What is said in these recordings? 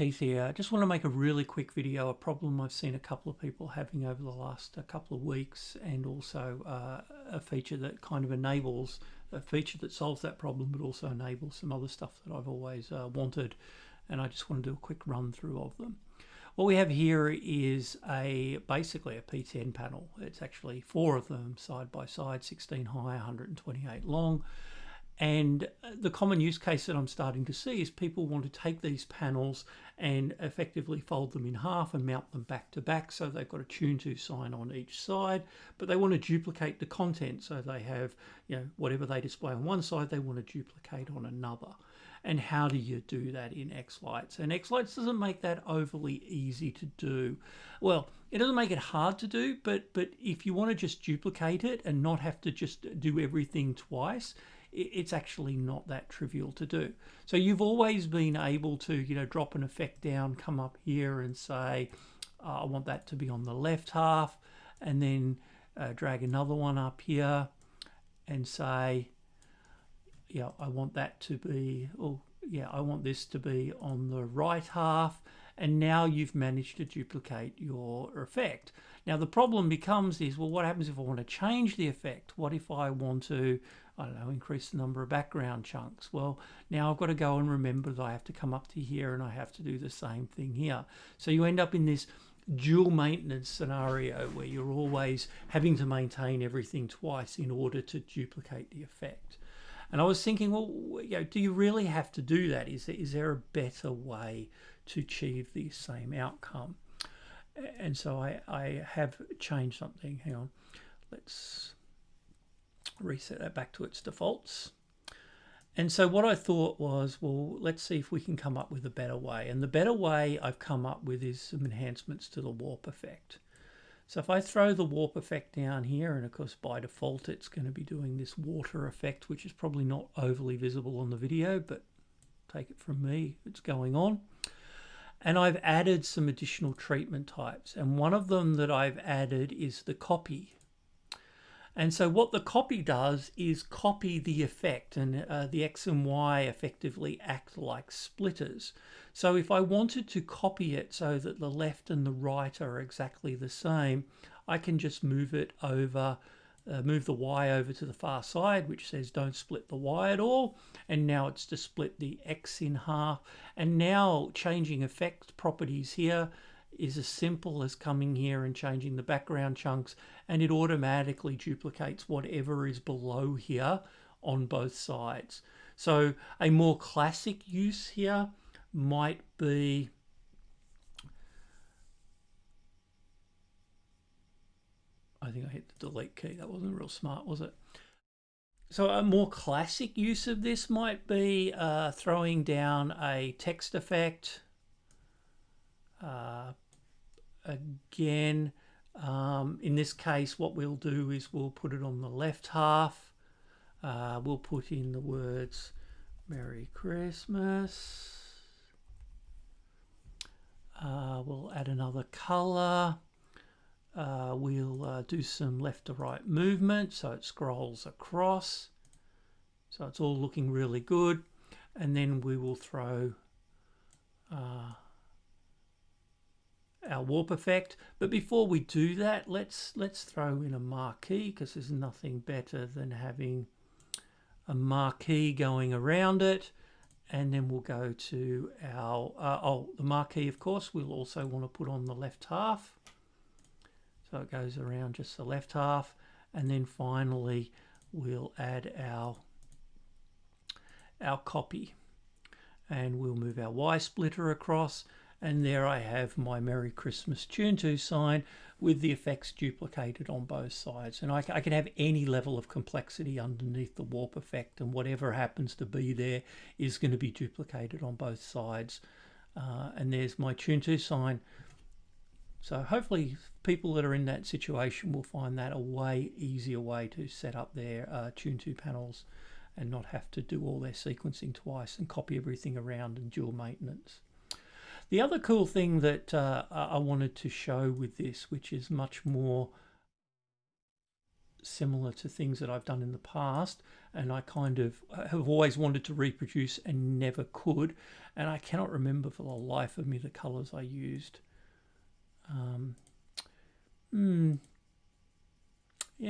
Keith here. I just want to make a really quick video, a problem I've seen a couple of people having over the last couple of weeks, and also a feature that kind of enables, a feature that solves that problem, but also enables some other stuff that I've always wanted, and I just want to do a quick run through of them. What we have here is basically a P10 panel. It's actually 4 of them side by side, 16 high, 128 long. And the common use case that I'm starting to see is people want to take these panels and effectively fold them in half and mount them back to back, so they've got a tune to sign on each side, but they want to duplicate the content, so they have, whatever they display on one side they want to duplicate on another. And how do you do that in Xlights? And Xlights doesn't make that overly easy to do. Well, it doesn't make it hard to do, but if you want to just duplicate it and not have to just do everything twice, it's actually not that trivial to do. So you've always been able to, drop an effect down, come up here and say, I want that to be on the left half, and then drag another one up here and say, I want that to be, I want this to be on the right half. And now you've managed to duplicate your effect. Now the problem becomes is, well, what happens if I want to change the effect? What if I want to, increase the number of background chunks? Well, now I've got to go and remember that I have to come up to here and I have to do the same thing here. So you end up in this dual maintenance scenario where you're always having to maintain everything twice in order to duplicate the effect. And I was thinking, well, do you really have to do that? Is there a better way to achieve the same outcome? And so I have changed something. Hang on, let's reset that back to its defaults. And so what I thought was, well, let's see if we can come up with a better way. And the better way I've come up with is some enhancements to the warp effect. So if I throw the warp effect down here, and of course by default it's going to be doing this water effect, which is probably not overly visible on the video, but take it from me, it's going on. And I've added some additional treatment types, and one of them that I've added is the copy. And so what the copy does is copy the effect, and the X and Y effectively act like splitters. So if I wanted to copy it so that the left and the right are exactly the same, I can just move it over, move the Y over to the far side, which says don't split the Y at all. And now it's to split the X in half. And now changing effect properties here is as simple as coming here and changing the background chunks, and it automatically duplicates whatever is below here on both sides. So a more classic use here might be, I think I hit the delete key, that wasn't real smart, was it? So a more classic use of this might be throwing down a text effect. Again, in this case, what we'll do is we'll put it on the left half. We'll put in the words Merry Christmas. We'll add another color. We'll do some left to right movement so it scrolls across. So it's all looking really good. And then we will throw our warp effect. But before we do that, let's throw in a marquee, because there's nothing better than having a marquee going around it. And then we'll go to our the marquee, of course we'll also want to put on the left half, so it goes around just the left half. And then finally we'll add our copy, and we'll move our Y splitter across. And there I have my Merry Christmas tune to sign with the effects duplicated on both sides. And I can have any level of complexity underneath the warp effect, and whatever happens to be there is going to be duplicated on both sides. And there's my tune to sign. So hopefully people that are in that situation will find that a way easier way to set up their tune to panels and not have to do all their sequencing twice and copy everything around and dual maintenance. The other cool thing that I wanted to show with this, which is much more similar to things that I've done in the past, and I kind of have always wanted to reproduce and never could, and I cannot remember for the life of me the colours I used. Yeah,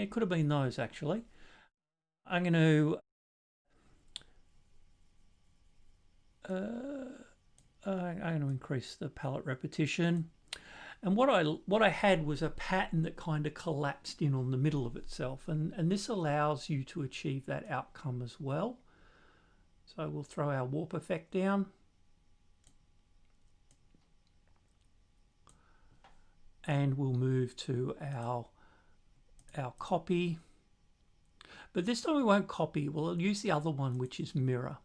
it could have been those actually. I'm going to increase the palette repetition. And what I had was a pattern that kind of collapsed in on the middle of itself, and this allows you to achieve that outcome as well. So we'll throw our warp effect down. And we'll move to our copy. But this time we won't copy, we'll use the other one, which is mirror.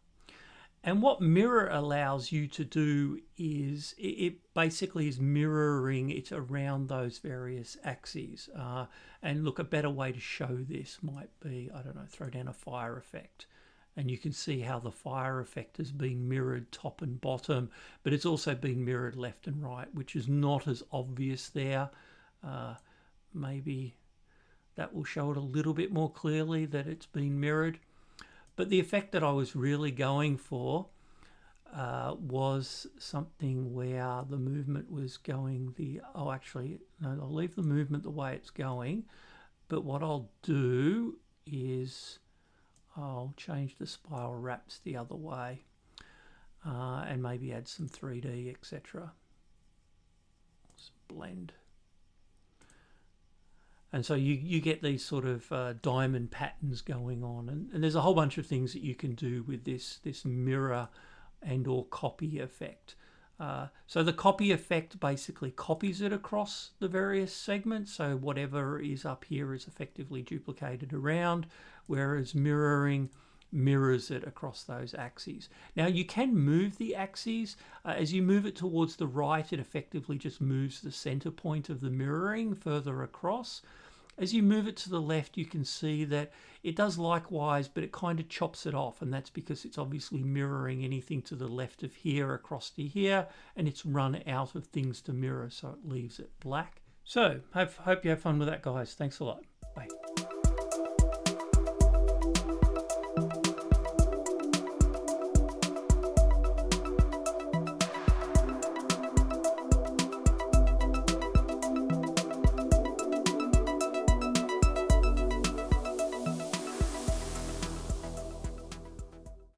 And what mirror allows you to do is it basically is mirroring it around those various axes. And look, a better way to show this might be, I don't know, throw down a fire effect. And you can see how the fire effect has been mirrored top and bottom, but it's also been mirrored left and right, which is not as obvious there. Maybe that will show it a little bit more clearly that it's been mirrored. But the effect that I was really going for was something where the movement was going actually, no, I'll leave the movement the way it's going. But what I'll do is I'll change the spiral wraps the other way and maybe add some 3D, etc. Blend. And so you get these sort of diamond patterns going on, and there's a whole bunch of things that you can do with this mirror and or copy effect. So the copy effect basically copies it across the various segments, so whatever is up here is effectively duplicated around, whereas mirroring mirrors it across those axes. Now you can move the axes. As you move it towards the right, it effectively just moves the center point of the mirroring further across. As you move it to the left, you can see that it does likewise, but it kind of chops it off, and that's because it's obviously mirroring anything to the left of here across to here, and it's run out of things to mirror, so it leaves it black. So, hope you have fun with that, guys. Thanks a lot.